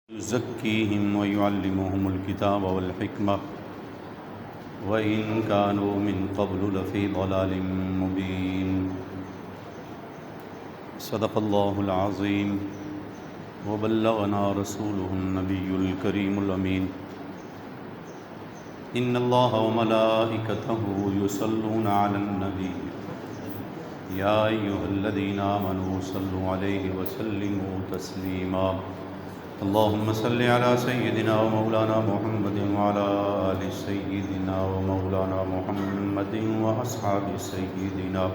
يزكيهم ويعلمهم الكتاب والحكمة وإن كانوا من قبل لفي ضلال مبين صدق الله العظيم وبلغنا رسوله النبي الكريم الأمين إن الله وملائكته يصلون على النبي يا أيها الذين آمنوا صلوا عليه وسلموا تسليما اللهم صل على سيدنا ومولانا محمد وعلى آل سيدنا ومولانا محمد وأصحاب سيدنا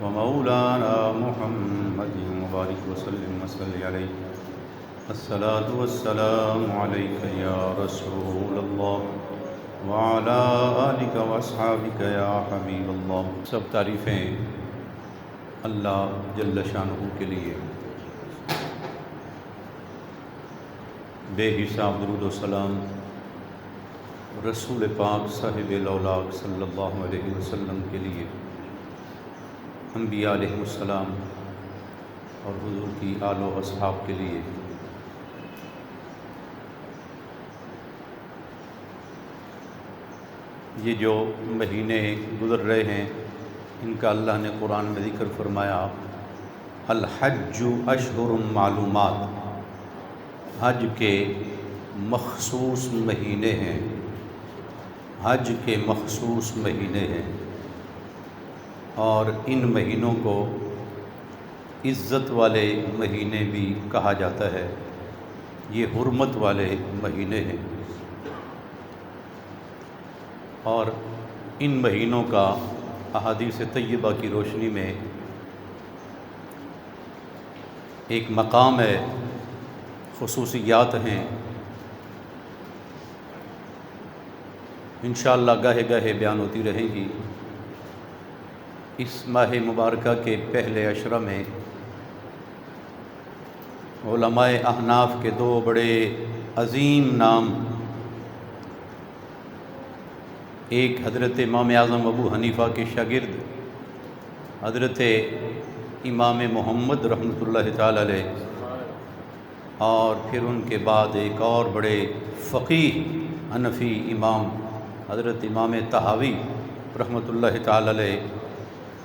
ومولانا محمد وبارك وسلم وصل عليه الصلاة والسلام عليك يا رسول الله وعلى آلك وأصحابك يا حبيب الله۔ سب تعریفیں اللہ جل شانہ کے لیے، بے حساب درود و سلام رسول پاک صاحب لولاک صلی اللہ علیہ وسلم کے لیے، انبیاء علیہ السلام اور حضور کی آل و اصحاب کے لیے۔ یہ جو مہینے گزر رہے ہیں ان کا اللہ نے قرآن میں ذکر فرمایا، الحج اشہر معلومات، حج کے مخصوص مہینے ہیں، حج کے مخصوص مہینے ہیں، اور ان مہینوں کو عزت والے مہینے بھی کہا جاتا ہے، یہ حرمت والے مہینے ہیں، اور ان مہینوں کا احادیث طیبہ کی روشنی میں ایک مقام ہے، خصوصیات ہیں، انشاءاللہ گاہے گاہے بیان ہوتی رہیں گی۔ اس ماہ مبارکہ کے پہلے عشرہ میں علماء احناف کے دو بڑے عظیم نام، ایک حضرت امام اعظم ابو حنیفہ کے شاگرد حضرت امام محمد رحمۃ اللہ تعالی علیہ، اور پھر ان کے بعد ایک اور بڑے فقیہ حنفی امام حضرت امام طحاوی رحمۃ اللہ تعالی علیہ،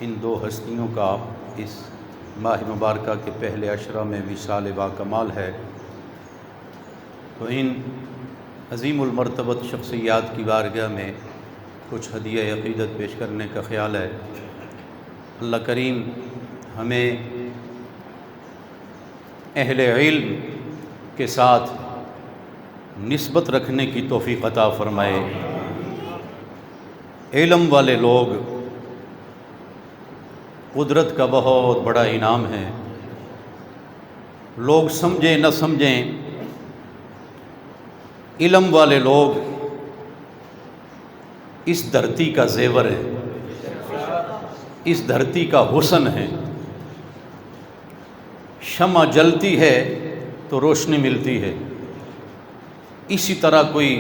ان دو ہستیوں کا اس ماہ مبارکہ کے پہلے عشرہ میں وصال با کمال ہے۔ تو ان عظیم المرتبت شخصیات کی بارگاہ میں کچھ ہدیہ عقیدت پیش کرنے کا خیال ہے۔ اللہ کریم ہمیں اہل علم کے ساتھ نسبت رکھنے کی توفیق عطا فرمائے۔ علم والے لوگ قدرت کا بہت بڑا انعام ہے، لوگ سمجھیں نہ سمجھیں، علم والے لوگ اس دھرتی کا زیور ہے، اس دھرتی کا حسن ہے۔ شمع جلتی ہے تو روشنی ملتی ہے، اسی طرح کوئی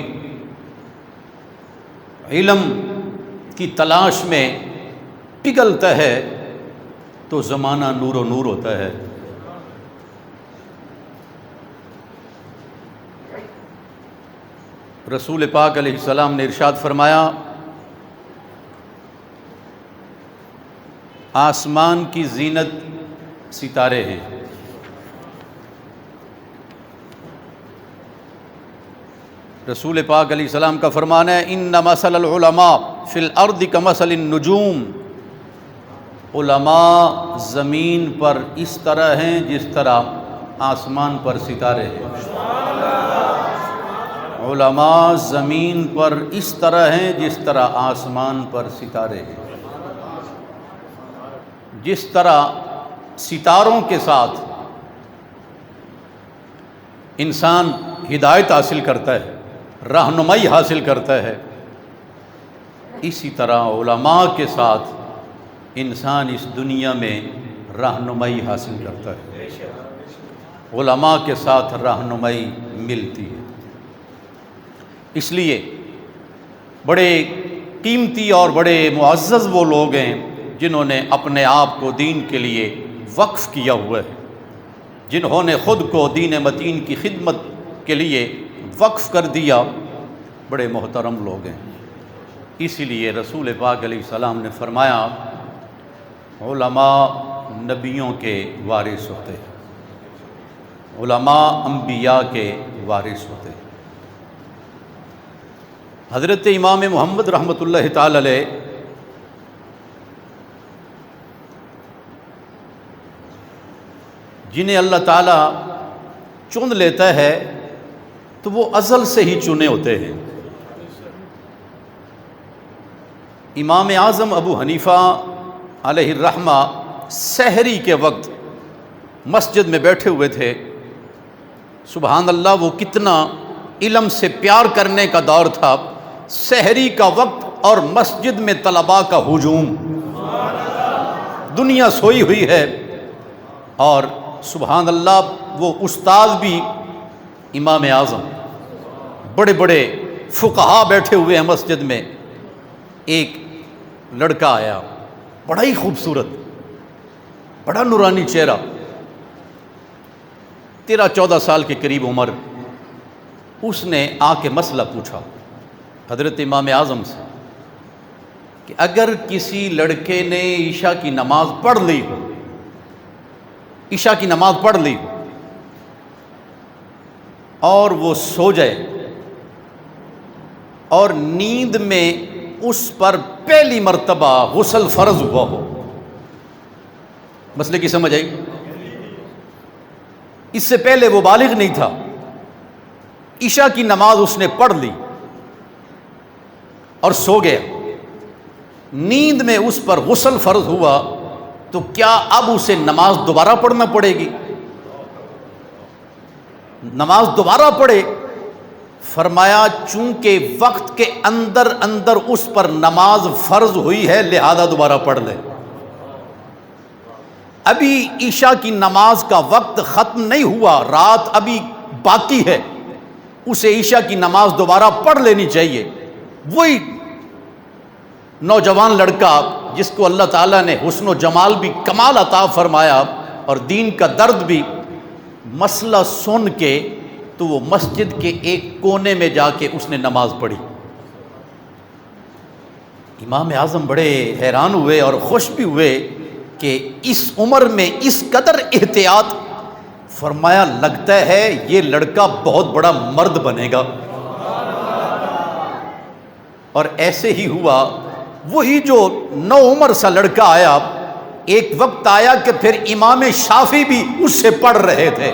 علم کی تلاش میں پگھلتا ہے تو زمانہ نور و نور ہوتا ہے۔ رسول پاک علیہ السلام نے ارشاد فرمایا، آسمان کی زینت ستارے ہیں، رسول پاک علیہ السلام کا فرمان ہے، ان مثل العلماء فی الارض کمثل النجوم، علماء زمین پر اس طرح ہیں جس طرح آسمان پر ستارے ہیں۔ علماء زمین پر اس طرح ہیں جس طرح آسمان پر ستارے ہیں۔ جس طرح ستاروں کے ساتھ انسان ہدایت حاصل کرتا ہے، رہنمائی حاصل کرتا ہے، اسی طرح علماء کے ساتھ انسان اس دنیا میں رہنمائی حاصل کرتا ہے، علماء کے ساتھ رہنمائی ملتی ہے۔ اس لیے بڑے قیمتی اور بڑے معزز وہ لوگ ہیں جنہوں نے اپنے آپ کو دین کے لیے وقف کیا ہوا ہے، جنہوں نے خود کو دین متین کی خدمت کے لیے وقف کر دیا، بڑے محترم لوگ ہیں۔ اسی لیے رسول پاک علیہ السلام نے فرمایا علماء نبیوں کے وارث ہوتے ہیں، علماء انبیاء کے وارث ہوتے ہیں۔ حضرت امام محمد رحمۃ اللہ تعالی علیہ جنہیں اللہ تعالیٰ چن لیتا ہے تو وہ ازل سے ہی چنے ہوتے ہیں۔ امام اعظم ابو حنیفہ علیہ الرحمہ سحری کے وقت مسجد میں بیٹھے ہوئے تھے، سبحان اللہ، وہ کتنا علم سے پیار کرنے کا دور تھا۔ سحری کا وقت اور مسجد میں طلباء کا ہجوم، دنیا سوئی ہوئی ہے اور سبحان اللہ وہ استاد بھی امام اعظم، بڑے بڑے فقہا بیٹھے ہوئے ہیں مسجد میں۔ ایک لڑکا آیا، بڑا ہی خوبصورت، بڑا نورانی چہرہ، 13-14 سال کے قریب عمر۔ اس نے آ کے مسئلہ پوچھا حضرت امام اعظم سے کہ اگر کسی لڑکے نے عشاء کی نماز پڑھ لی ہو، عشاء کی نماز پڑھ لی ہو اور وہ سو جائے اور نیند میں اس پر پہلی مرتبہ غسل فرض ہوا ہو، مسئلے کی سمجھ آئی؟ اس سے پہلے وہ بالغ نہیں تھا، عشاء کی نماز اس نے پڑھ لی اور سو گیا، نیند میں اس پر غسل فرض ہوا، تو کیا اب اسے نماز دوبارہ پڑھنا پڑے گی؟ نماز دوبارہ پڑھے؟ فرمایا چونکہ وقت کے اندر اندر اس پر نماز فرض ہوئی ہے لہذا دوبارہ پڑھ لے۔ ابھی عشاء کی نماز کا وقت ختم نہیں ہوا، رات ابھی باقی ہے، اسے عشاء کی نماز دوبارہ پڑھ لینی چاہیے۔ وہی نوجوان لڑکا جس کو اللہ تعالیٰ نے حسن و جمال بھی کمال عطا فرمایا اور دین کا درد بھی، مسئلہ سن کے تو وہ مسجد کے ایک کونے میں جا کے اس نے نماز پڑھی۔ امام اعظم بڑے حیران ہوئے اور خوش بھی ہوئے کہ اس عمر میں اس قدر احتیاط۔ فرمایا لگتا ہے یہ لڑکا بہت بڑا مرد بنے گا، اور ایسے ہی ہوا۔ وہی جو نو عمر سا لڑکا آیا، ایک وقت آیا کہ پھر امام شافعی بھی اس سے پڑھ رہے تھے،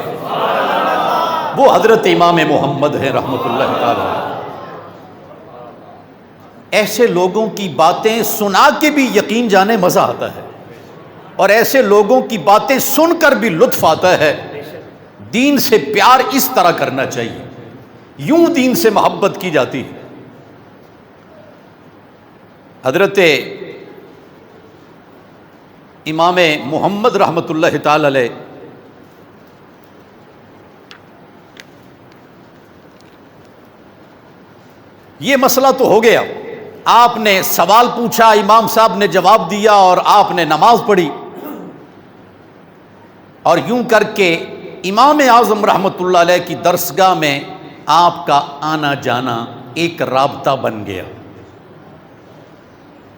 وہ حضرت امام محمد ہے رحمۃ اللہ تعالی۔ ایسے لوگوں کی باتیں سنا کے بھی یقین جانے مزہ آتا ہے، اور ایسے لوگوں کی باتیں سن کر بھی لطف آتا ہے۔ دین سے پیار اس طرح کرنا چاہیے، یوں دین سے محبت کی جاتی ہے۔ حضرت امام محمد رحمۃ اللہ تعالی علیہ یہ مسئلہ تو ہو گیا، آپ نے سوال پوچھا، امام صاحب نے جواب دیا اور آپ نے نماز پڑھی، اور یوں کر کے امام اعظم رحمۃ اللہ علیہ کی درسگاہ میں آپ کا آنا جانا ایک رابطہ بن گیا۔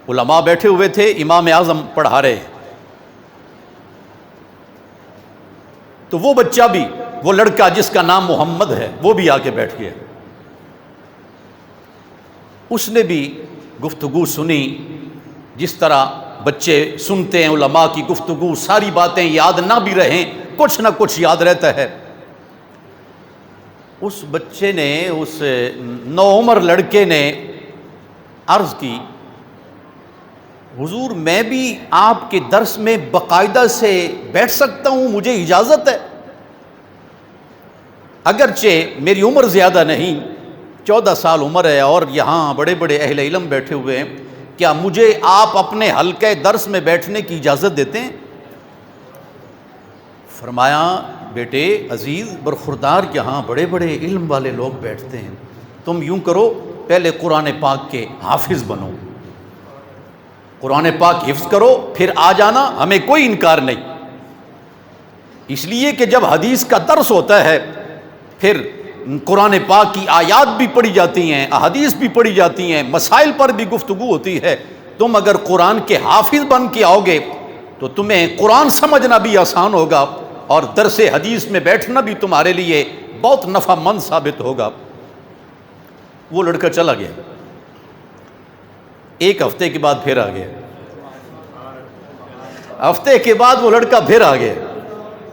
علماء بیٹھے ہوئے تھے، امام اعظم پڑھا رہے، تو وہ بچہ بھی، وہ لڑکا جس کا نام محمد ہے، وہ بھی آ کے بیٹھ گیا۔ اس نے بھی گفتگو سنی، جس طرح بچے سنتے ہیں علماء کی گفتگو، ساری باتیں یاد نہ بھی رہیں، کچھ نہ کچھ یاد رہتا ہے۔ اس بچے نے، اس نوعمر لڑکے نے عرض کی، حضور میں بھی آپ کے درس میں باقاعدہ سے بیٹھ سکتا ہوں، مجھے اجازت ہے؟ اگرچہ میری عمر زیادہ نہیں، 14 سال عمر ہے، اور یہاں بڑے بڑے اہل علم بیٹھے ہوئے ہیں، کیا مجھے آپ اپنے حلقہ درس میں بیٹھنے کی اجازت دیتے ہیں؟ فرمایا بیٹے عزیز برخوردار، یہاں بڑے بڑے علم والے لوگ بیٹھتے ہیں، تم یوں کرو پہلے قرآن پاک کے حافظ بنو، قرآن پاک حفظ کرو، پھر آ جانا، ہمیں کوئی انکار نہیں۔ اس لیے کہ جب حدیث کا درس ہوتا ہے پھر قرآن پاک کی آیات بھی پڑھی جاتی ہیں، احادیث بھی پڑھی جاتی ہیں، مسائل پر بھی گفتگو ہوتی ہے، تم اگر قرآن کے حافظ بن کے آؤ گے تو تمہیں قرآن سمجھنا بھی آسان ہوگا اور درس حدیث میں بیٹھنا بھی تمہارے لیے بہت نفع مند ثابت ہوگا۔ وہ لڑکا چلا گیا، ایک ہفتے کے بعد پھر آ گیا، ہفتے کے بعد وہ لڑکا پھر آ گیا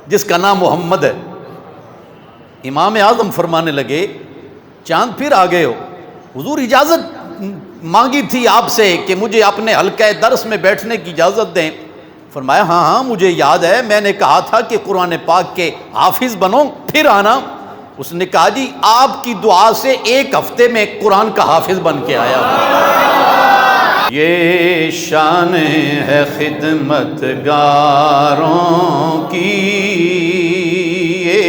جس کا نام محمد ہے۔ امام اعظم فرمانے لگے چاند پھر آ گئے ہو، حضور اجازت مانگی تھی آپ سے کہ مجھے اپنے حلقہ درس میں بیٹھنے کی اجازت دیں۔ فرمایا ہاں ہاں مجھے یاد ہے، میں نے کہا تھا کہ قرآن پاک کے حافظ بنو پھر آنا۔ اس نے کہا جی آپ کی دعا سے ایک ہفتے میں قرآن کا حافظ بن کے آیا۔ یہ شان ہے خدمت گاروں کی، یہ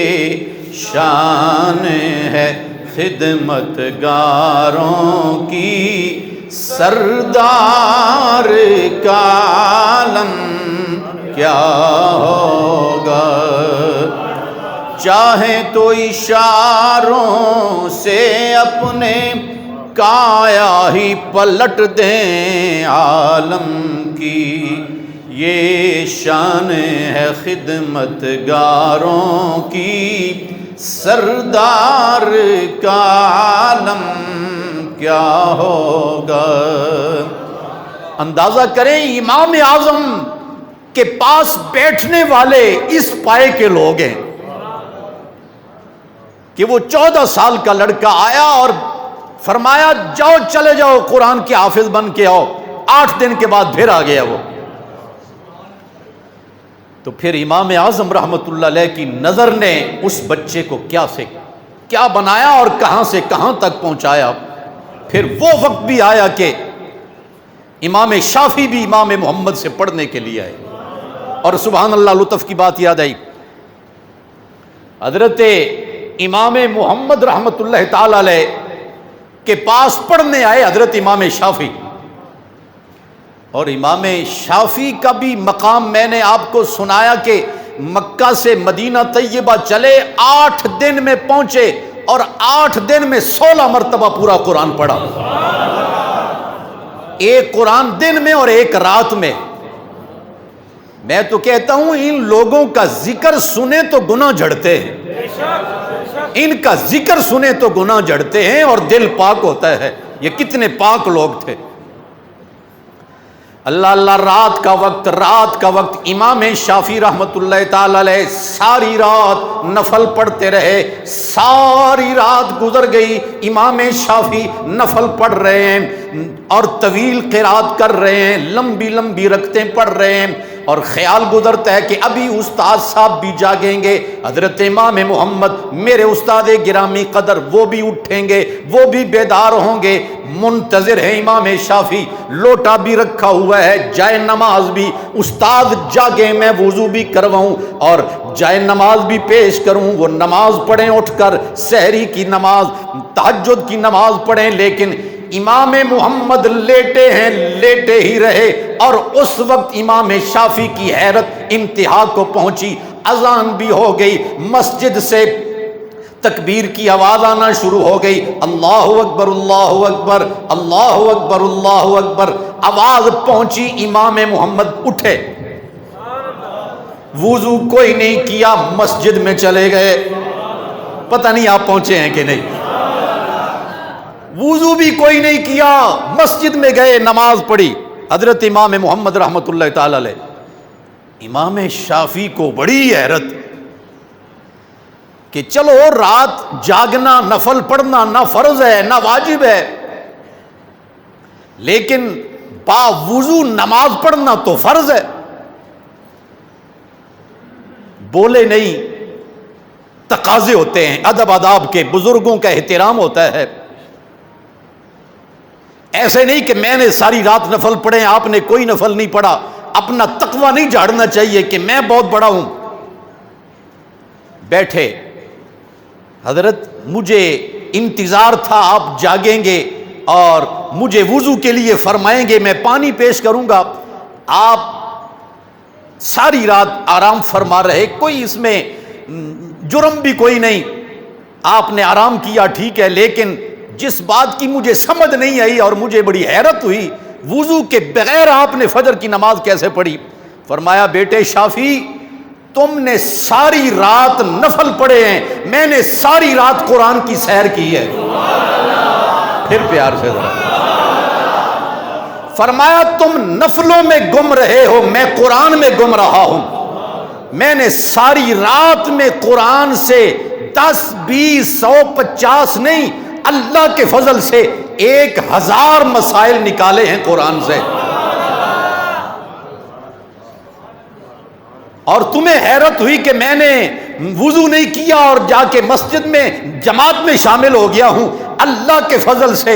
شان ہے خدمت گاروں کی، سردار کا عالم کیا ہوگا، چاہیں تو اشاروں سے اپنے کایا ہی پلٹ دیں عالم کی، یہ شان ہے خدمت گاروں کی، سردار کا عالم کیا ہوگا۔ اندازہ کریں امام اعظم کے پاس بیٹھنے والے اس پائے کے لوگ ہیں کہ وہ 14 سال کا لڑکا آیا اور فرمایا جاؤ چلے جاؤ قرآن کے حافظ بن کے آؤ، 8 دن کے بعد پھر آ گیا وہ۔ تو پھر امام اعظم رحمت اللہ علیہ کی نظر نے اس بچے کو کیا سے کیا بنایا اور کہاں سے کہاں تک پہنچایا۔ پھر وہ وقت بھی آیا کہ امام شافعی بھی امام محمد سے پڑھنے کے لیے آئے، اور سبحان اللہ لطف کی بات یاد آئی، حضرت امام محمد رحمت اللہ تعالی علیہ کے پاس پڑھنے آئے حضرت امام شافعی، اور امام شافعی کا بھی مقام میں نے آپ کو سنایا کہ مکہ سے مدینہ طیبہ چلے، 8 دن میں پہنچے اور 8 دن میں 16 مرتبہ پورا قرآن پڑھا، ایک قرآن دن میں اور ایک رات میں۔ میں تو کہتا ہوں ان لوگوں کا ذکر سنے تو گناہ جھڑتے ہیں، ان کا ذکر سنے تو گناہ جھڑتے ہیں اور دل پاک ہوتا ہے۔ یہ کتنے پاک لوگ تھے۔ اللہ اللہ، رات کا وقت امام شافعی رحمت اللہ تعالی علیہ ساری رات نفل پڑھتے رہے، ساری رات گزر گئی، امام شافعی نفل پڑھ رہے ہیں اور طویل قرات کر رہے ہیں، لمبی لمبی رکعتیں پڑھ رہے ہیں، اور خیال گزرتا ہے کہ ابھی استاد صاحب بھی جاگیں گے، حضرت امام محمد میرے استاد گرامی قدر وہ بھی اٹھیں گے، وہ بھی بیدار ہوں گے۔ منتظر ہے امام شافعی، لوٹا بھی رکھا ہوا ہے، جائے نماز بھی، استاد جاگے میں وضو بھی کرواؤں اور جائے نماز بھی پیش کروں، وہ نماز پڑھیں اٹھ کر، سحری کی نماز، تہجد کی نماز پڑھیں، لیکن امام محمد لیٹے ہیں، لیٹے ہی رہے۔ اور اس وقت امام شافعی کی حیرت انتہا کو پہنچی، اذان بھی ہو گئی، مسجد سے تکبیر کی آواز آنا شروع ہو گئی، اللہ اکبر اللہ اکبر اللہ اکبر اللہ اکبر، آواز پہنچی، امام محمد اٹھے، وضو کوئی نہیں کیا، مسجد میں چلے گئے، پتہ نہیں آپ پہنچے ہیں کہ نہیں، وضو بھی کوئی نہیں کیا، مسجد میں گئے، نماز پڑھی حضرت امام محمد رحمت اللہ تعالی علیہ۔ امام شافعی کو بڑی حیرت کہ چلو رات جاگنا، نفل پڑھنا نہ فرض ہے نہ واجب ہے، لیکن با وضو نماز پڑھنا تو فرض ہے۔ بولے نہیں، تقاضے ہوتے ہیں، ادب آداب کے، بزرگوں کا احترام ہوتا ہے۔ ایسے نہیں کہ میں نے ساری رات نفل پڑھے، آپ نے کوئی نفل نہیں پڑھا، اپنا تقوی نہیں جھاڑنا چاہیے کہ میں بہت بڑا ہوں۔ بیٹھے، حضرت مجھے انتظار تھا آپ جاگیں گے اور مجھے وضو کے لیے فرمائیں گے، میں پانی پیش کروں گا۔ آپ ساری رات آرام فرما رہے، کوئی اس میں جرم بھی کوئی نہیں، آپ نے آرام کیا ٹھیک ہے، لیکن جس بات کی مجھے سمجھ نہیں آئی اور مجھے بڑی حیرت ہوئی، وضو کے بغیر آپ نے فجر کی نماز کیسے پڑھی؟ فرمایا بیٹے شافی، تم نے ساری رات نفل پڑھے ہیں، میں نے ساری رات قرآن کی سیر کی ہے۔ پھر پیار سے ذرا فرمایا تم نفلوں میں گم رہے ہو، میں قرآن میں گم رہا ہوں۔ میں نے ساری رات میں قرآن سے 10 20 100 50 نہیں، اللہ کے فضل سے 1000 مسائل نکالے ہیں قرآن سے۔ اور تمہیں حیرت ہوئی کہ میں نے وضو نہیں کیا اور جا کے مسجد میں جماعت میں شامل ہو گیا ہوں۔ اللہ کے فضل سے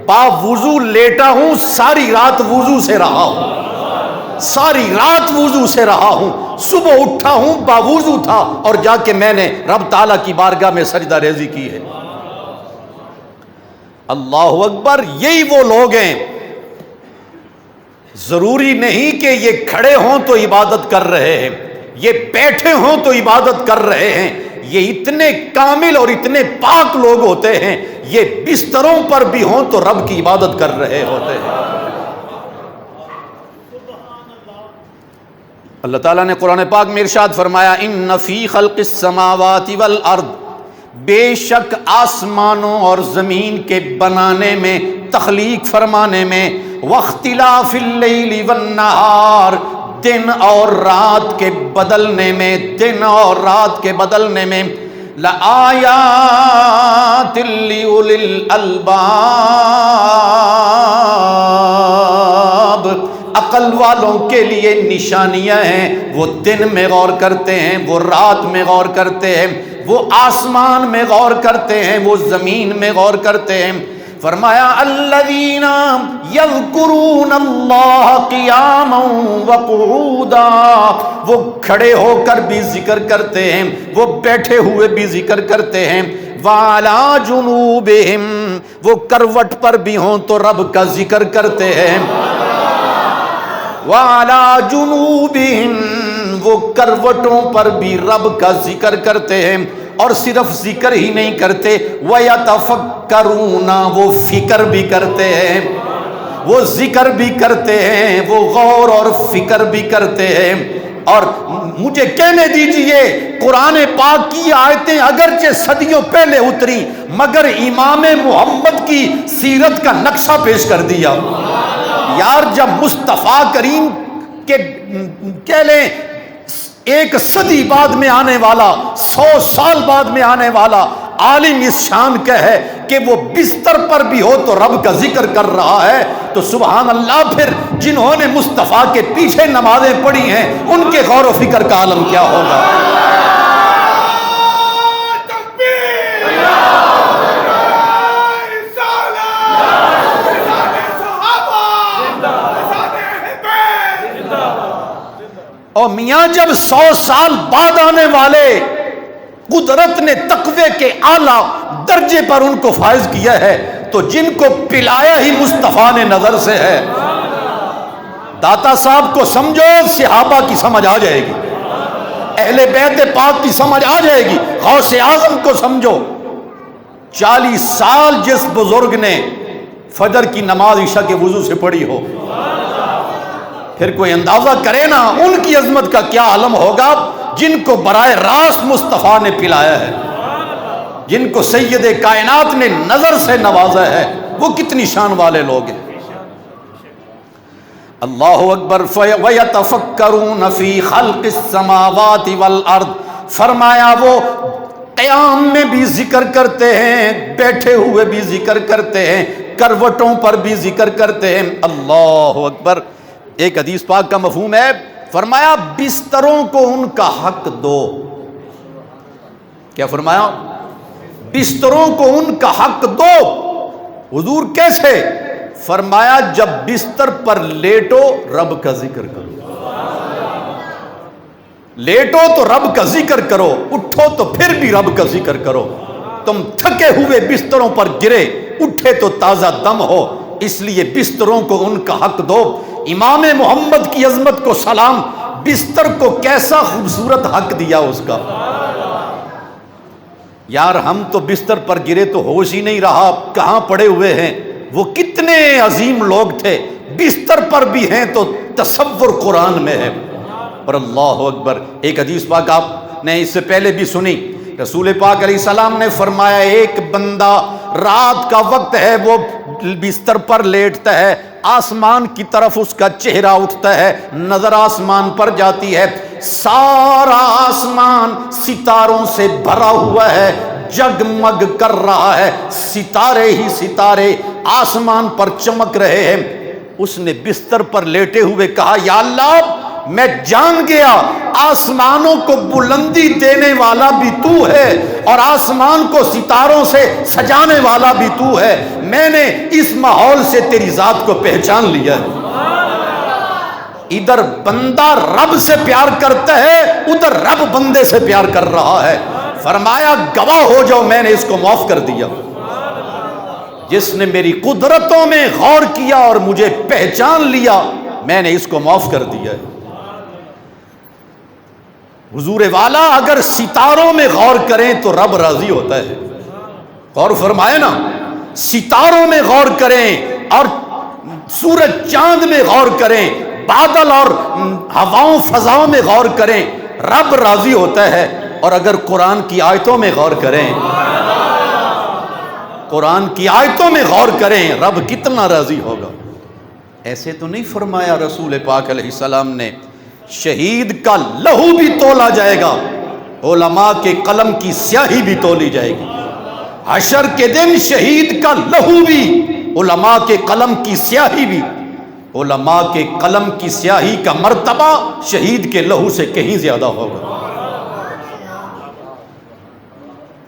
با وضو لیٹا ہوں، ساری رات وضو سے رہا ہوں، ساری رات وضو سے رہا ہوں، صبح اٹھا ہوں با وضو تھا اور جا کے میں نے رب تعالیٰ کی بارگاہ میں سجدہ ریزی کی ہے۔ اللہ اکبر، یہی وہ لوگ ہیں، ضروری نہیں کہ یہ کھڑے ہوں تو عبادت کر رہے ہیں، یہ بیٹھے ہوں تو عبادت کر رہے ہیں، یہ اتنے کامل اور اتنے پاک لوگ ہوتے ہیں، یہ بستروں پر بھی ہوں تو رب کی عبادت کر رہے ہوتے ہیں۔ اللہ تعالیٰ نے قرآن پاک میں ارشاد فرمایا ان فی خلق السماوات والارض، بے شک آسمانوں اور زمین کے بنانے میں، تخلیق فرمانے میں، واختلاف اللیل والنہار، دن اور رات کے بدلنے میں، دن اور رات کے بدلنے میں، لآیات لأولی الالباب، عقل والوں کے لیے نشانیاں ہیں، وہ دن میں غور کرتے ہیں، وہ رات میں غور کرتے ہیں، وہ آسمان میں غور کرتے ہیں، وہ زمین میں غور کرتے ہیں۔ فرمایا الذین یذکرون اللہ قیاما وقعودا، وہ کھڑے ہو کر بھی ذکر کرتے ہیں، وہ بیٹھے ہوئے بھی ذکر کرتے ہیں، وعلی جنوبہم، وہ کروٹ پر بھی ہوں تو رب کا ذکر کرتے ہیں، وعلی جنوبہم، وہ کروٹوں پر بھی رب کا ذکر کرتے ہیں، اور صرف ذکر ہی نہیں کرتے، وَيَتَفَكَّرُونَ، وہ فکر بھی کرتے ہیں، وہ ذکر بھی کرتے ہیں، وہ غور اور فکر بھی کرتے ہیں۔ اور مجھے کہنے دیجئے، قرآن پاک کی آیتیں اگرچہ صدیوں پہلے اتری مگر امام محمد کی سیرت کا نقشہ پیش کر دیا۔ یار جب مصطفیٰ کریم کے کہہ لیں 1 صدی بعد میں آنے والا، 100 سال بعد میں آنے والا عالم اس شان کا ہے کہ وہ بستر پر بھی ہو تو رب کا ذکر کر رہا ہے، تو سبحان اللہ، پھر جنہوں نے مصطفیٰ کے پیچھے نمازیں پڑھی ہیں ان کے غور و فکر کا عالم کیا ہوگا۔ اور میاں جب 100 سال بعد آنے والے قدرت نے تقوی کے اعلیٰ درجے پر ان کو فائز کیا ہے، تو جن کو پلایا ہی مصطفیٰ نے نظر سے ہے، داتا صاحب کو سمجھو، صحابہ کی سمجھ آ جائے گی، اہل بیت پاک کی سمجھ آ جائے گی، غوث اعظم کو سمجھو۔ 40 سال جس بزرگ نے فجر کی نماز عشاء کے وضو سے پڑھی ہو، پھر کوئی اندازہ کرے نا ان کی عظمت کا کیا عالم ہوگا، جن کو براہ راست مصطفیٰ نے پلایا ہے، جن کو سید کائنات نے نظر سے نوازا ہے، وہ کتنی شان والے لوگ ہیں۔ اللہ اکبر۔ وَيَتَفَكَّرُونَ فِي خَلْقِ السَّمَاوَاتِ وَالْأَرْضِ، فرمایا وہ قیام میں بھی ذکر کرتے ہیں، بیٹھے ہوئے بھی ذکر کرتے ہیں، کروٹوں پر بھی ذکر کرتے ہیں۔ اللہ اکبر۔ ایک حدیث پاک کا مفہوم ہے، فرمایا بستروں کو ان کا حق دو۔ کیا فرمایا؟ بستروں کو ان کا حق دو۔ حضور کیسے؟ فرمایا جب بستر پر لیٹو رب کا ذکر کرو، لیٹو تو رب کا ذکر کرو، اٹھو تو پھر بھی رب کا ذکر کرو۔ تم تھکے ہوئے بستروں پر گرے، اٹھے تو تازہ دم ہو، اس لیے بستروں کو ان کا حق دو۔ امام محمد کی عظمت کو سلام، بستر کو کیسا خوبصورت حق دیا اس کا۔ یار ہم تو بستر پر گرے تو ہوش ہی نہیں رہا، کہاں پڑے ہوئے ہیں۔ وہ کتنے عظیم لوگ تھے، بستر پر بھی ہیں تو تصور قرآن میں ہے۔ اور اللہ اکبر، ایک حدیث پاک آپ نے اس سے پہلے بھی سنی، رسول پاک علیہ السلام نے فرمایا ایک بندہ رات کا وقت ہے، وہ بستر پر لیٹتا ہے، آسمان کی طرف اس کا چہرہ اٹھتا ہے، نظر آسمان پر جاتی ہے، سارا آسمان ستاروں سے بھرا ہوا ہے، جگمگ کر رہا ہے، ستارے ہی ستارے آسمان پر چمک رہے ہیں۔ اس نے بستر پر لیٹے ہوئے کہا یا اللہ میں جان گیا آسمانوں کو بلندی دینے والا بھی تو ہے اور آسمان کو ستاروں سے سجانے والا بھی تو ہے، میں نے اس ماحول سے تیری ذات کو پہچان لیا ہے۔ ادھر بندہ رب سے پیار کرتا ہے، ادھر رب بندے سے پیار کر رہا ہے۔ فرمایا گواہ ہو جاؤ میں نے اس کو معاف کر دیا، جس نے میری قدرتوں میں غور کیا اور مجھے پہچان لیا میں نے اس کو معاف کر دیا ہے۔ حضور والا اگر ستاروں میں غور کریں تو رب راضی ہوتا ہے۔ غور فرمائے نا، ستاروں میں غور کریں اور سورج چاند میں غور کریں، بادل اور ہواؤں فضاؤں میں غور کریں، رب راضی ہوتا ہے۔ اور اگر قرآن کی آیتوں میں غور کریں، قرآن کی آیتوں میں غور کریں، رب کتنا راضی ہوگا۔ ایسے تو نہیں فرمایا رسول پاک علیہ السلام نے شہید کا لہو بھی تولا جائے گا، علماء کے قلم کی سیاہی بھی تولی جائے گی۔ حشر کے دن شہید کا لہو بھی، علماء کے قلم کی سیاہی بھی، علماء کے قلم کی سیاہی کا مرتبہ شہید کے لہو سے کہیں زیادہ ہوگا۔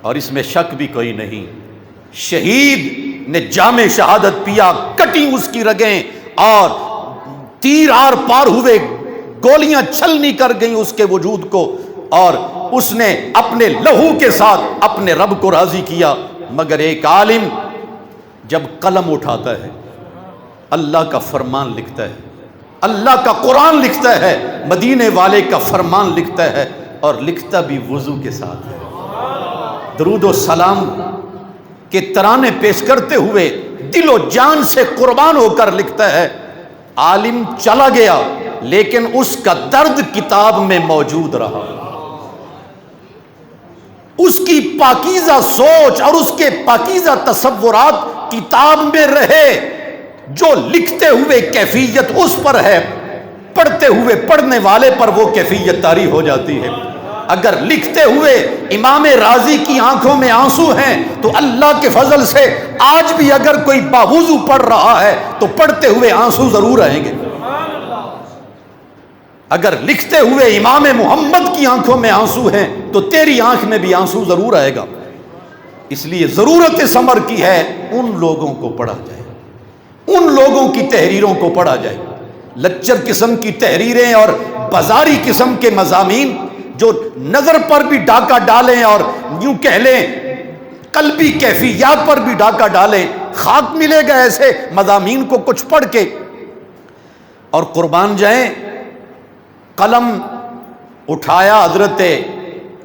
اور اس میں شک بھی کوئی نہیں، شہید نے جام شہادت پیا، کٹی اس کی رگیں اور تیر آر پار ہوئے، گولیاں چھلنی کر گئیں اس کے وجود کو، اور اس نے اپنے لہو کے ساتھ اپنے رب کو راضی کیا۔ مگر ایک عالم جب قلم اٹھاتا ہے، اللہ کا فرمان لکھتا ہے، اللہ کا قرآن لکھتا ہے، مدینے والے کا فرمان لکھتا ہے، اور لکھتا بھی وضو کے ساتھ ہے، درود و سلام کے ترانے پیش کرتے ہوئے دل و جان سے قربان ہو کر لکھتا ہے۔ عالم چلا گیا لیکن اس کا درد کتاب میں موجود رہا، اس کی پاکیزہ سوچ اور اس کے پاکیزہ تصورات کتاب میں رہے۔ جو لکھتے ہوئے کیفیت اس پر ہے، پڑھتے ہوئے پڑھنے والے پر وہ کیفیت طاری ہو جاتی ہے۔ اگر لکھتے ہوئے امام رازی کی آنکھوں میں آنسو ہیں تو اللہ کے فضل سے آج بھی اگر کوئی باوضو پڑھ رہا ہے تو پڑھتے ہوئے آنسو ضرور آئیں گے۔ اگر لکھتے ہوئے امام محمد کی آنکھوں میں آنسو ہیں تو تیری آنکھ میں بھی آنسو ضرور آئے گا۔ اس لیے ضرورت ثمر کی ہے ان لوگوں کو پڑھا جائے، ان لوگوں کی تحریروں کو پڑھا جائے۔ لچر قسم کی تحریریں اور بازاری قسم کے مضامین جو نظر پر بھی ڈاکہ ڈالیں اور یوں کہہ لیں قلبی کیفیات پر بھی ڈاکہ ڈالیں، خاک ملے گا ایسے مضامین کو کچھ پڑھ کے۔ اور قربان جائیں، قلم اٹھایا حضرت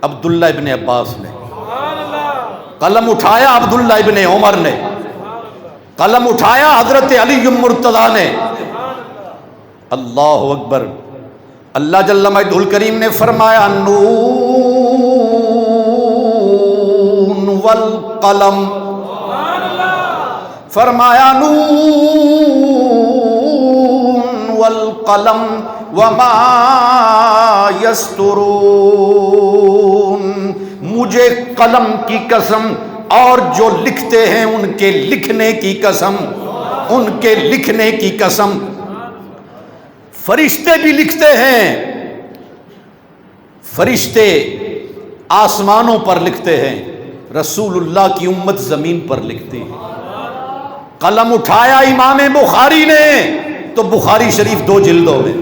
عبداللہ ابن عباس نے، قلم اٹھایا عبداللہ ابن عمر نے، قلم اٹھایا حضرت علی مرتضیٰ نے۔ اللہ اکبر۔ اللہ جل مجدہ الکریم نے فرمایا نون والقلم، فرمایا نون والقلم وما یسطرون، مجھے قلم کی قسم اور جو لکھتے ہیں ان کے لکھنے کی قسم، ان کے لکھنے کی قسم۔ فرشتے بھی لکھتے ہیں، فرشتے آسمانوں پر لکھتے ہیں، رسول اللہ کی امت زمین پر لکھتی ہے۔ قلم اٹھایا امام بخاری نے تو بخاری شریف 2 جلدوں میں،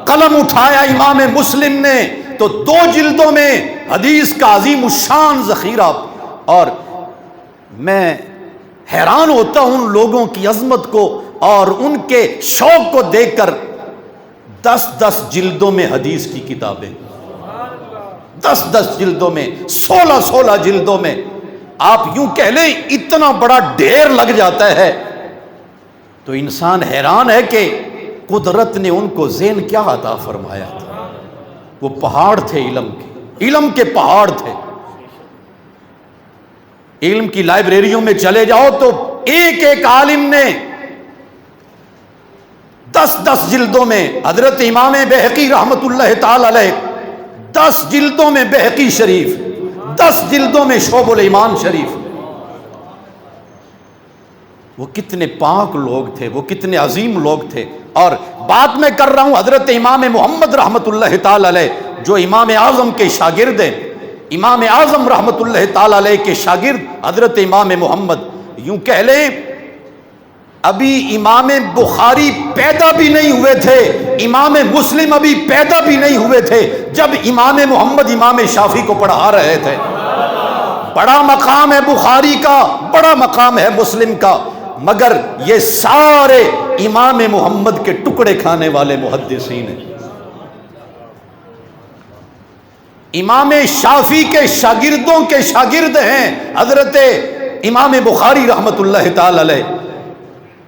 قلم اٹھایا امام مسلم نے تو 2 جلدوں میں حدیث کا عظیم الشان ذخیرہ۔ اور میں حیران ہوتا ہوں ان لوگوں کی عظمت کو اور ان کے شوق کو دیکھ کر۔ 10 جلدوں میں حدیث کی کتابیں، 10 جلدوں میں، 16 جلدوں میں، آپ یوں کہہ لیں اتنا بڑا ڈھیر لگ جاتا ہے تو انسان حیران ہے کہ قدرت نے ان کو ذہن کیا عطا فرمایا تھا۔ وہ پہاڑ تھے علم کے پہاڑ تھے۔ علم کی لائبریریوں میں چلے جاؤ تو ایک ایک عالم نے 10 جلدوں میں، حضرت امام بہقی رحمت اللہ تعالی علیہ 10 جلدوں میں بہقی شریف، 10 جلدوں میں شعب الایمان شریف۔ وہ کتنے پاک لوگ تھے، وہ کتنے عظیم لوگ تھے۔ اور بات میں کر رہا ہوں حضرت امام محمد رحمت اللہ تعالی علیہ جو امام اعظم کے شاگرد ہیں۔ امام اعظم رحمت اللہ تعالی علیہ کے شاگرد حضرت امام محمد، یوں کہہ لیں ابھی امام بخاری پیدا بھی نہیں ہوئے تھے، امام مسلم ابھی پیدا بھی نہیں ہوئے تھے جب امام محمد امام شافعی کو پڑھا رہے تھے۔ بڑا مقام ہے بخاری کا، بڑا مقام ہے مسلم کا، مگر یہ سارے امام محمد کے ٹکڑے کھانے والے محدثین ہیں۔ امام شافعی کے شاگردوں کے شاگرد ہیں حضرت امام بخاری رحمت اللہ تعالی علیہ،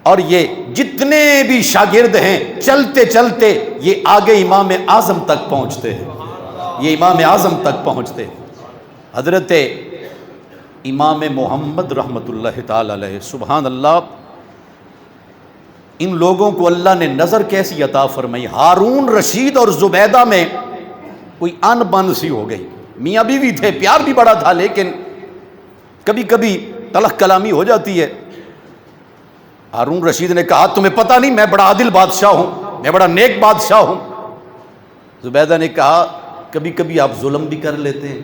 اور یہ جتنے بھی شاگرد ہیں چلتے چلتے یہ آگے امام اعظم تک پہنچتے ہیں، یہ امام اعظم تک پہنچتے ہیں۔ حضرت امام محمد رحمت اللہ تعالی علیہ، سبحان اللہ، ان لوگوں کو اللہ نے نظر کیسی عطا فرمائی۔ ہارون رشید اور زبیدہ میں کوئی ان بن سی ہو گئی، میاں بیوی تھے، پیار بھی بڑا تھا، لیکن کبھی کبھی تلخ کلامی ہو جاتی ہے۔ ہارون رشید نے کہا تمہیں پتہ نہیں میں بڑا عادل بادشاہ ہوں، میں بڑا نیک بادشاہ ہوں۔ زبیدہ نے کہا کبھی کبھی آپ ظلم بھی کر لیتے ہیں،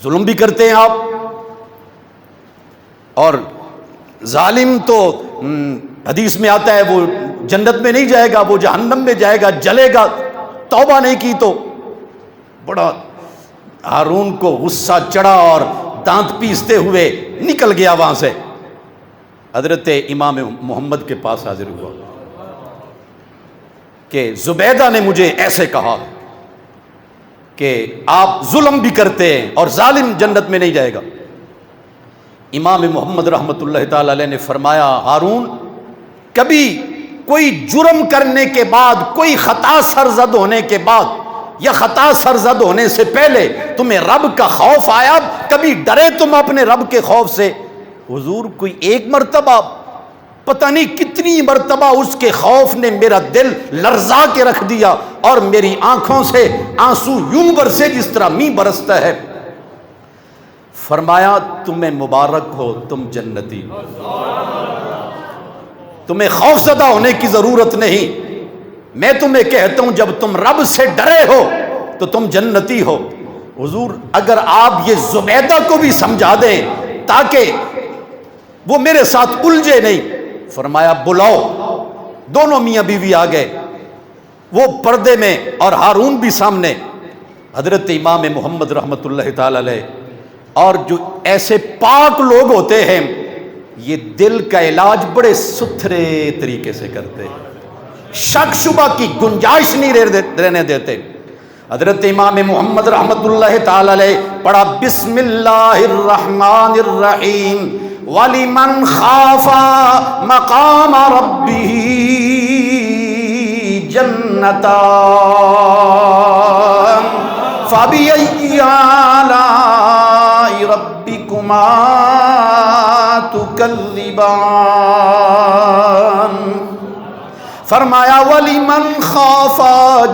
ظلم بھی کرتے ہیں آپ، اور ظالم تو حدیث میں آتا ہے وہ جنت میں نہیں جائے گا، وہ جہنم میں جائے گا، جلے گا، توبہ نہیں کی تو۔ بڑا ہارون کو غصہ چڑھا اور دانت پیستے ہوئے نکل گیا وہاں سے، حضرت امام محمد کے پاس حاضر ہوا کہ زبیدہ نے مجھے ایسے کہا کہ آپ ظلم بھی کرتے ہیں اور ظالم جنت میں نہیں جائے گا۔ امام محمد رحمت اللہ تعالی علیہ نے فرمایا ہارون، کبھی کوئی جرم کرنے کے بعد، کوئی خطا سرزد ہونے کے بعد یا خطا سرزد ہونے سے پہلے تمہیں رب کا خوف آیا؟ کبھی ڈرے تم اپنے رب کے خوف سے؟ حضور کوئی ایک مرتبہ، پتہ نہیں کتنی مرتبہ اس کے خوف نے میرا دل لرزا کے رکھ دیا اور میری آنکھوں سے آنسو یوں برسے جس طرح می برستا ہے۔ فرمایا تمہیں مبارک ہو، تم جنتی، تمہیں خوف زدہ ہونے کی ضرورت نہیں، میں تمہیں کہتا ہوں جب تم رب سے ڈرے ہو تو تم جنتی ہو۔ حضور اگر آپ یہ زبیدہ کو بھی سمجھا دیں تاکہ وہ میرے ساتھ الجھے نہیں، فرمایا بلاؤ۔ دونوں میاں بیوی آ گئے، وہ پردے میں اور ہارون بھی سامنے، حضرت امام محمد رحمت اللہ تعالی علیہ۔ اور جو ایسے پاک لوگ ہوتے ہیں یہ دل کا علاج بڑے ستھرے طریقے سے کرتے ہیں، شک شبہ کی گنجائش نہیں رہنے دیتے۔ حضرت امام محمد رحمت اللہ تعالی علیہ پڑھا بسم اللہ الرحمن الرحیم وَلِمَنْ خَافَ مَقَامَ رَبِّهِ جَنَّتَانِ فَبِأَيِّ آلَاءِ رَبِّكُمَا تُكَذِّبَانِ۔ فرمایا وَلِمَنْ خَافَ،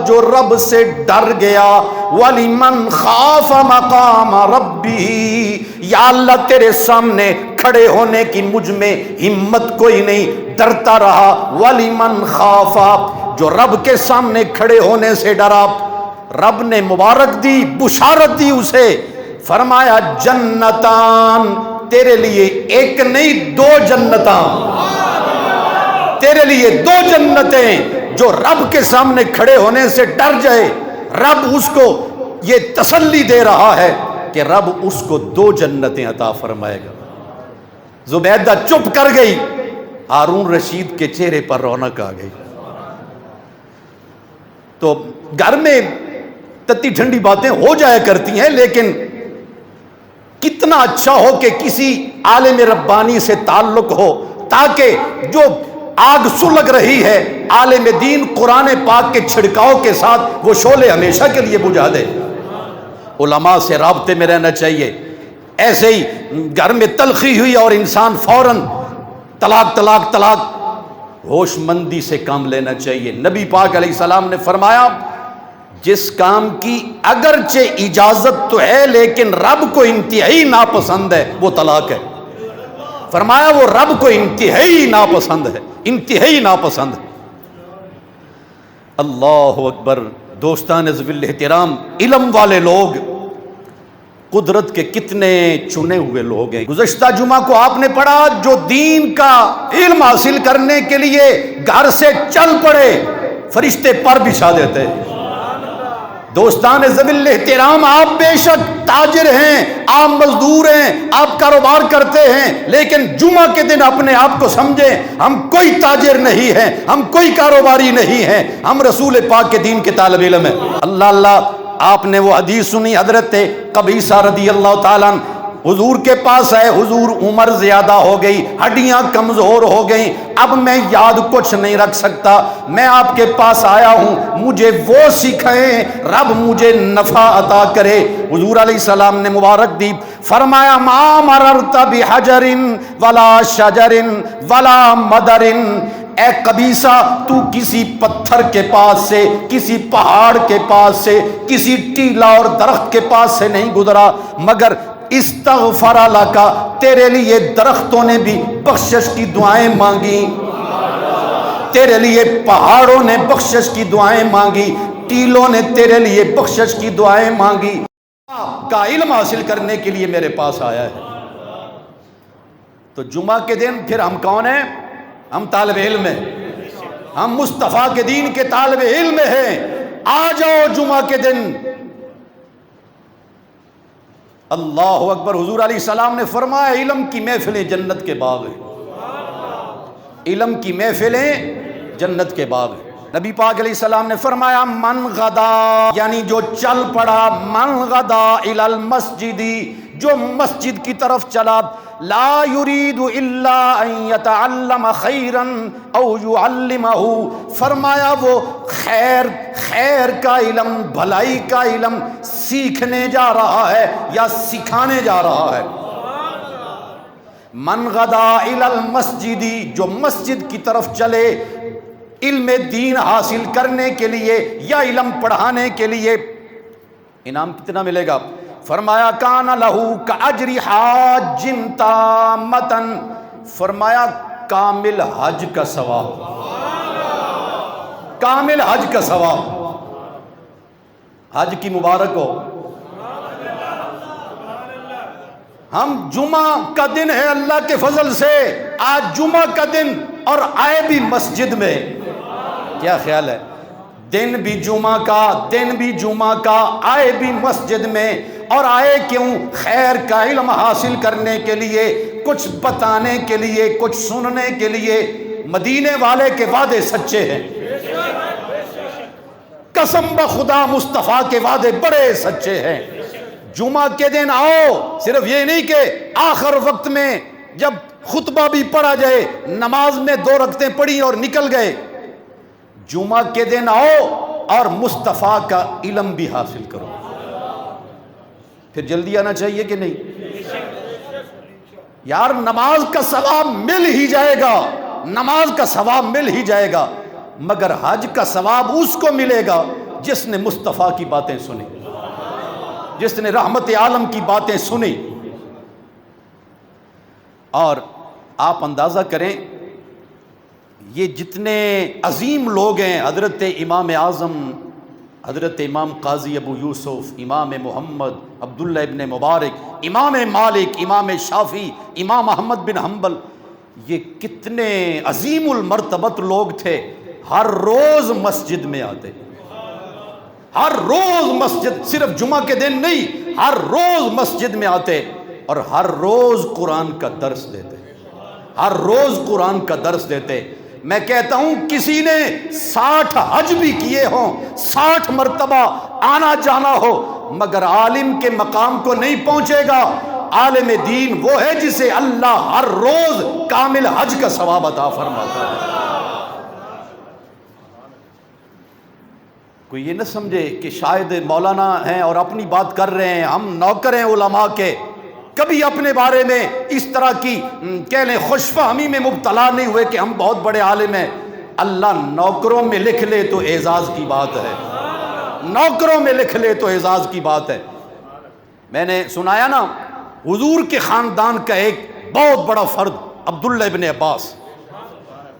جو رب سے ڈر گیا، وَلِمَنْ خَافَ مَقَامَ رَبِّهِ، یا اللہ تیرے سامنے کھڑے ہونے کی مجھ میں ہمت کوئی نہیں، ڈرتا رہا۔ وَلِمَنْ خَافَ، جو رب کے سامنے کھڑے ہونے سے ڈرا، رب نے مبارک دی، بشارت دی اسے، فرمایا جنتان، تیرے لیے ایک نہیں 2 جنتاں، تیرے لیے 2 جنتیں۔ جو رب کے سامنے کھڑے ہونے سے ڈر جائے، رب اس کو یہ تسلی دے رہا ہے کہ رب اس کو 2 جنتیں عطا فرمائے گا۔ زبیدہ چپ کر گئی، ہارون رشید کے چہرے پر رونق آ گئی۔ تو گھر میں تتی ٹھنڈی باتیں ہو جایا کرتی ہیں، لیکن کتنا اچھا ہو کہ کسی عالم ربانی سے تعلق ہو تاکہ جو آگ سلگ رہی ہے عالم دین قرآن پاک کے چھڑکاؤ کے ساتھ وہ شعلے ہمیشہ کے لیے بجھا دے۔ علماء سے رابطے میں رہنا چاہیے۔ ایسے ہی گھر میں تلخی ہوئی اور انسان فوراً طلاق طلاق طلاق، ہوش مندی سے کام لینا چاہیے۔ نبی پاک علیہ السلام نے فرمایا جس کام کی اگرچہ اجازت تو ہے لیکن رب کو انتہائی ناپسند ہے وہ طلاق ہے۔ فرمایا وہ رب کو انتہائی ناپسند ہے، انتہائی ناپسند ہے۔ اللہ اکبر۔ دوستان ذوی احترام، علم والے لوگ قدرت کے کتنے چنے ہوئے لوگ ہیں۔ گزشتہ جمعہ کو آپ نے پڑھا جو دین کا علم حاصل کرنے کے لیے گھر سے چل پڑے فرشتے پر بچھا دیتے ہیں۔ دوستان ذوی احترام، آپ بے شک تاجر ہیں، آپ مزدور ہیں، آپ کاروبار کرتے ہیں، لیکن جمعہ کے دن اپنے آپ کو سمجھیں ہم کوئی تاجر نہیں ہیں، ہم کوئی کاروباری نہیں ہیں، ہم رسول پاک کے دین کے طالب علم ہیں۔ اللہ اللہ، آپ نے وہ حدیث سنی حضرت قبیصہ رضی اللہ تعالیٰ عنہ حضور کے پاس آئے، حضور عمر زیادہ ہو گئی، ہڈیاں کمزور ہو گئیں، اب میں یاد کچھ نہیں رکھ سکتا، میں آپ کے پاس آیا ہوں، مجھے وہ سکھائیں رب مجھے نفع عطا کرے۔ حضور علیہ السلام نے مبارک دی، فرمایا ما مررت بحجر ولا شجر ولا مدر، اے قبیصہ تو کسی پتھر کے پاس سے، کسی پہاڑ کے پاس سے، کسی ٹیلا اور درخت کے پاس سے نہیں گزرا مگر استغفر لکا، تیرے لیے درختوں نے بھی بخشش کی دعائیں مانگی، تیرے لیے پہاڑوں نے بخشش کی دعائیں مانگی، ٹیلوں نے تیرے لیے بخشش کی دعائیں مانگی، کا علم حاصل کرنے کے لیے میرے پاس آیا ہے۔ تو جمعہ کے دن پھر ہم کون ہیں؟ ہم طالب علم ہیں، ہم مصطفیٰ کے دین کے طالب علم ہیں۔ آ جاؤ جمعہ کے دن۔ اللہ اکبر۔ حضور علیہ السلام نے فرمایا علم کی محفلیں جنت کے باغ ہیں، علم کی محفلیں جنت کے باغ ہیں۔ نبی پاک علیہ السلام نے فرمایا من غدا، یعنی جو چل پڑا، من غدا الی المسجد، جو مسجد کی طرف چلا، لا یرید الا ان یتعلم خیرا او یعلمہ، فرمایا وہ خیر کا علم، بھلائی کا علم سیکھنے جا رہا ہے یا سکھانے جا رہا ہے۔ من غدا الی المسجد، جو مسجد کی طرف چلے علم دین حاصل کرنے کے لیے یا علم پڑھانے کے لیے، انعام کتنا ملے گا؟ فرمایا کان لہو کاجر حاج تامۃ، فرمایا کامل حج کا ثواب، کامل حج کا ثواب۔ حج کی مبارک ہو۔ ہم جمعہ کا دن ہے اللہ کے فضل سے، آج جمعہ کا دن اور آئے بھی مسجد میں، کیا خیال ہے؟ دن بھی جمعہ کا، دن بھی جمعہ کا، آئے بھی مسجد میں، اور آئے کیوں؟ خیر کا علم حاصل کرنے کے لیے، کچھ بتانے کے لیے، کچھ سننے کے لیے۔ مدینے والے کے وعدے سچے ہیں، قسم بخدا مصطفیٰ کے وعدے بڑے سچے ہیں۔ جمعہ کے دن آؤ، صرف یہ نہیں کہ آخر وقت میں جب خطبہ بھی پڑھا جائے، نماز میں 2 رکعتیں پڑھی اور نکل گئے، جمعہ کے دن آؤ اور مصطفیٰ کا علم بھی حاصل کرو۔ پھر جلدی آنا چاہیے کہ نہیں؟ یار نماز کا ثواب مل ہی جائے گا، نماز کا ثواب مل ہی جائے گا، مگر حج کا ثواب اس کو ملے گا جس نے مصطفیٰ کی باتیں سنی، جس نے رحمت عالم کی باتیں سنی۔ اور آپ اندازہ کریں یہ جتنے عظیم لوگ ہیں، حضرت امام اعظم، حضرت امام قاضی ابو یوسف، امام محمد، عبداللہ ابن مبارک، امام مالک، امام شافعی، امام احمد بن حنبل، یہ کتنے عظیم المرتبت لوگ تھے، ہر روز مسجد میں آتے، ہر روز مسجد، صرف جمعہ کے دن نہیں، ہر روز مسجد میں آتے اور ہر روز قرآن کا درس دیتے، ہر روز قرآن کا درس دیتے۔ میں کہتا ہوں کسی نے 60 حج بھی کیے ہوں، 60 مرتبہ آنا جانا ہو، مگر عالم کے مقام کو نہیں پہنچے گا۔ عالم دین وہ ہے جسے اللہ ہر روز کامل حج کا ثواب عطا فرماتا ہے۔ کوئی یہ نہ سمجھے کہ شاید مولانا ہیں اور اپنی بات کر رہے ہیں، ہم نوکر ہیں علماء کے، کبھی اپنے بارے میں اس طرح کی کہہ لیں خوش فہمی میں مبتلا نہیں ہوئے کہ ہم بہت بڑے عالم ہیں۔ اللہ نوکروں میں لکھ لے تو اعزاز کی بات ہے، نوکروں میں لکھ لے تو اعزاز کی بات ہے۔ میں نے سنایا نا، حضور کے خاندان کا ایک بہت بڑا فرد عبداللہ ابن عباس،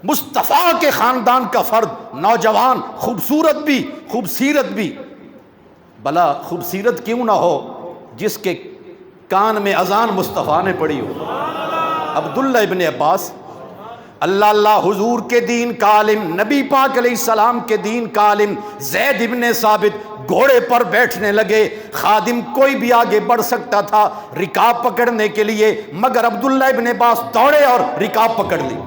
مصطفیٰ کے خاندان کا فرد، نوجوان، خوبصورت بھی خوبصیرت بھی، بھلا خوبصیرت کیوں نہ ہو جس کے کان میں اذان مصطفیٰ نے پڑھی ہو۔ عبداللہ ابن عباس اللہ حضور کے دین کا عالم، نبی پاک علیہ السلام کے دین کا عالم، زید ابن ثابت گھوڑے پر بیٹھنے لگے، خادم کوئی بھی آگے بڑھ سکتا تھا رکاب پکڑنے کے لیے، مگر عبداللہ ابن عباس دوڑے اور رکاب پکڑ لی۔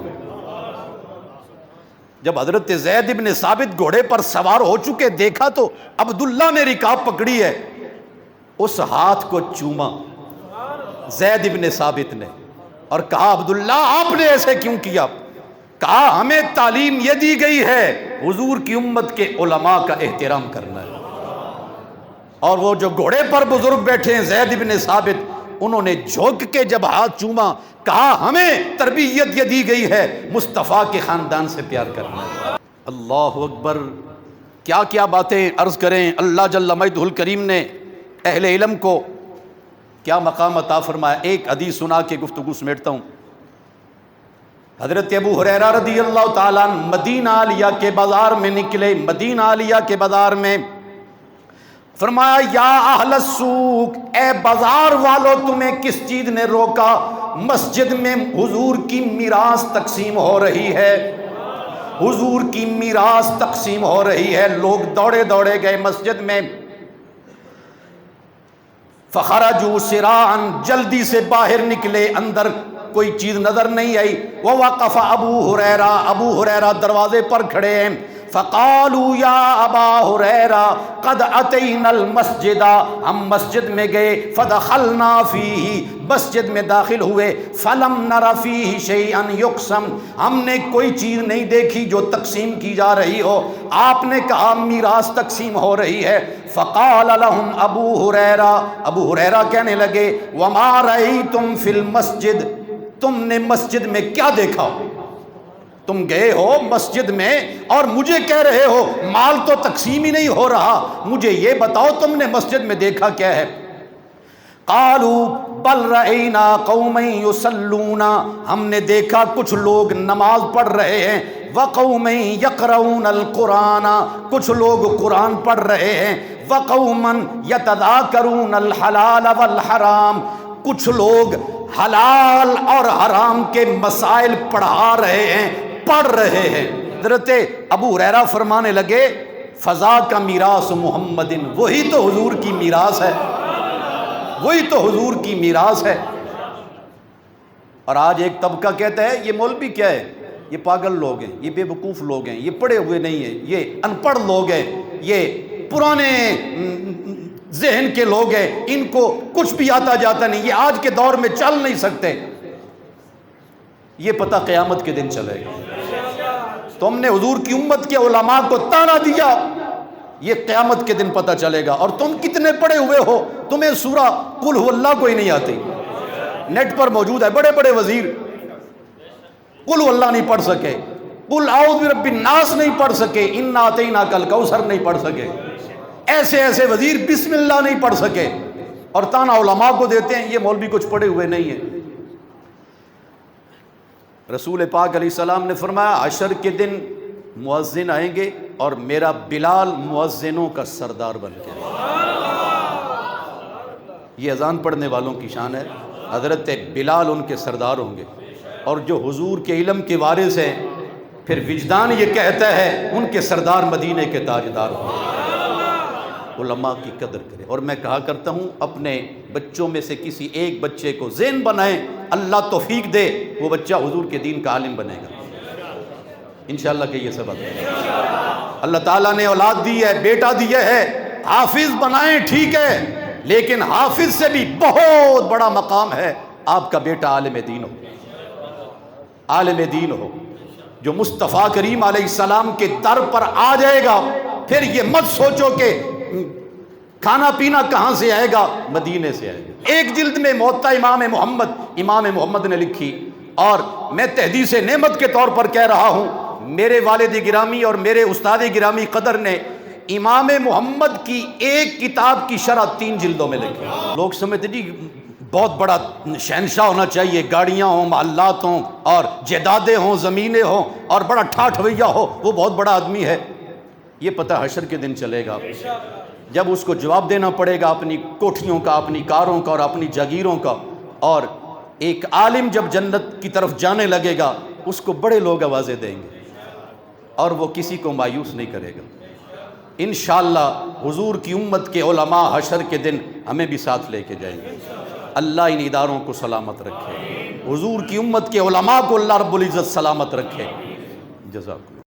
جب حضرت زید ابن ثابت گھوڑے پر سوار ہو چکے دیکھا تو عبداللہ نے رکاب پکڑی ہے، اس ہاتھ کو چوما زید ابن ثابت نے اور کہا عبداللہ آپ نے ایسے کیوں کیا؟ کہا ہمیں تعلیم یہ دی گئی ہے حضور کی امت کے علماء کا احترام کرنا ہے۔ اور وہ جو گھوڑے پر بزرگ بیٹھے ہیں زید ابن ثابت، انہوں نے جھک کے جب ہاتھ چوما کہا ہمیں تربیت یہ دی گئی ہے مصطفیٰ کے خاندان سے پیار کرنا ہے۔ اللہ اکبر، کیا کیا باتیں عرض کریں۔ اللہ جل مجدہ الکریم نے اہل علم کو کیا مقام عطا فرمایا۔ ایک حدیث سنا کے گفتگو سمیٹتا ہوں۔ حضرت ابو ہریرہ رضی اللہ تعالیٰ عنہ مدینہ عالیہ کے بازار میں نکلے، مدینہ عالیہ کے بازار میں فرمایا یا اہل السوق، اے بازار والو تمہیں کس چیز نے روکا؟ مسجد میں حضور کی میراث تقسیم ہو رہی ہے، حضور کی میراث تقسیم ہو رہی ہے۔ لوگ دوڑے دوڑے گئے مسجد میں، فخرجوا سراعا، جلدی سے باہر نکلے، اندر کوئی چیز نظر نہیں آئی۔ ووقف ابو ہریرہ، ابو ہریرہ دروازے پر کھڑے ہیں۔ فقالوا یا ابا ہریرہ قد اتینا المسجد، ہم مسجد میں گئے، فدخلنا فیہ، مسجد میں داخل ہوئے، فلم نر فیہ شیئا یقسم، ہم نے کوئی چیز نہیں دیکھی جو تقسیم کی جا رہی ہو۔ آپ نے کہا میراث تقسیم ہو رہی ہے۔ فقال لهم ابو ہریرہ، ابو ہریرہ کہنے لگے وما رأیتم فی المسجد، تم نے مسجد میں کیا دیکھا؟ تم گئے ہو مسجد میں اور مجھے کہہ رہے ہو مال تو تقسیم ہی نہیں ہو رہا، مجھے یہ بتاؤ تم نے مسجد میں دیکھا کیا ہے؟ قالوا بل رأینا قوما یصلون، ہم نے دیکھا کچھ لوگ نماز پڑھ رہے ہیں، وقوما یقرؤون القرآن، کچھ لوگ قرآن پڑھ رہے ہیں، وقوما یتذاکرون الحلال والحرام، کچھ لوگ حلال اور حرام کے مسائل پڑھا رہے ہیں، پڑھ رہے ہیں۔ حضرت ابو ہریرہ فرمانے لگے فضا کا میراث محمد، وہی تو حضور کی میراث ہے، وہی تو حضور کی میراث ہے۔ اور آج ایک طبقہ کہتا ہے یہ مولوی کیا ہے، یہ پاگل لوگ ہیں، یہ بے وقوف لوگ ہیں، یہ پڑھے ہوئے نہیں ہیں، یہ ان پڑھ لوگ ہیں، یہ پرانے ذہن کے لوگ ہیں، ان کو کچھ بھی آتا جاتا نہیں، یہ آج کے دور میں چل نہیں سکتے۔ یہ پتہ قیامت کے دن چلے گا۔ تم نے حضور کی امت کے علماء کو تانا دیا، یہ قیامت کے دن پتہ چلے گا۔ اور تم کتنے پڑھے ہوئے ہو، تمہیں سورہ قل هو اللہ کوئی نہیں آتی، نیٹ پر موجود ہے، بڑے بڑے وزیر قل هو اللہ نہیں پڑھ سکے، قل اعوذ برب الناس نہیں پڑھ سکے، انا اعطیناک الکوثر نہیں پڑھ سکے، ایسے ایسے وزیر بسم اللہ نہیں پڑھ سکے، اور تانا علماء کو دیتے ہیں یہ مولوی کچھ پڑھے ہوئے نہیں ہیں۔ رسول پاک علیہ السلام نے فرمایا حشر کے دن مؤذن آئیں گے اور میرا بلال مؤذنوں کا سردار بن کے آئے گا۔ یہ اذان پڑھنے والوں کی شان ہے، حضرت بلال ان کے سردار ہوں گے، اور جو حضور کے علم کے وارث ہیں پھر وجدان یہ کہتا ہے ان کے سردار مدینے کے تاجدار ہوں گے۔ علماء کی قدر کرے۔ اور میں کہا کرتا ہوں اپنے بچوں میں سے کسی ایک بچے کو ذہن بنائیں، اللہ توفیق دے وہ بچہ حضور کے دین کا عالم بنے گا۔ انشاءاللہ کہ یہ سبق ہے۔ اللہ تعالیٰ نے اولاد دی ہے، بیٹا دیا ہے، حافظ بنائیں ٹھیک ہے، لیکن حافظ سے بھی بہت بڑا مقام ہے آپ کا بیٹا عالم دین ہو، عالم دین ہو، جو مصطفیٰ کریم علیہ السلام کے در پر آ جائے گا، پھر یہ مت سوچو کہ کھانا پینا کہاں سے آئے گا، مدینے سے آئے گا۔ ایک جلد میں موطا امام محمد نے لکھی، اور میں تحدیث نعمت کے طور پر کہہ رہا ہوں، میرے والد گرامی اور میرے استاد گرامی قدر نے امام محمد کی ایک کتاب کی شرح 3 جلدوں میں لکھی۔ لوگ سمجھتے جی بہت بڑا شہنشاہ ہونا چاہیے، گاڑیاں ہوں، محلات ہوں، اور جائیدادیں ہوں، زمینیں ہوں، اور بڑا ٹھاٹھویا ہو، وہ بہت بڑا آدمی ہے۔ یہ پتہ حشر کے دن چلے گا، جب اس کو جواب دینا پڑے گا اپنی کوٹھیوں کا، اپنی کاروں کا اور اپنی جاگیروں کا۔ اور ایک عالم جب جنت کی طرف جانے لگے گا، اس کو بڑے لوگ آوازیں دیں گے اور وہ کسی کو مایوس نہیں کرے گا۔ انشاءاللہ حضور کی امت کے علماء حشر کے دن ہمیں بھی ساتھ لے کے جائیں گے۔ اللہ ان اداروں کو سلامت رکھے، حضور کی امت کے علماء کو اللہ رب العزت سلامت رکھے۔ جزاک اللہ۔